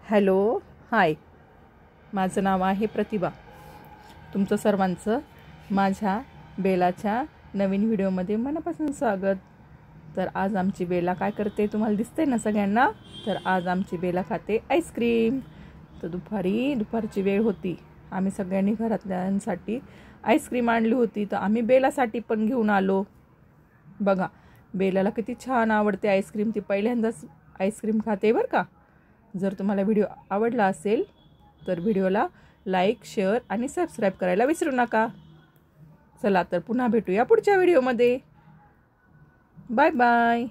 Hello hi, माझं नाव आहे प्रतिभा. तुमचं सर्वांचं माझ्या बेलाच्या नवीन व्हिडिओमध्ये मनापासून स्वागत. तर आज आमची बेला काय करते तुम्हाला दिसते ना सगळ्यांना. तर आज आमची बेला खाते आईस्क्रीम. तर दुपारची वेळ होती, आम्ही सगळ्यांनी घरातल्यांसाठी आईस्क्रीम आणली होती. तर आम्ही बेलासाठी पण घेऊन आलो. बघा, बेलाला किती छान आवडते आईस्क्रीम. ती पहिल्यांदाच आईस्क्रीम खाते बरं का. जर तुम्हाला व्हिडिओ आवडला असेल तर व्हिडिओला लाईक, शेअर आणि सबस्क्राईब करायला विसरू नका. चला तर पुन्हा भेटूया पुढच्या व्हिडिओमध्ये. Bye bye.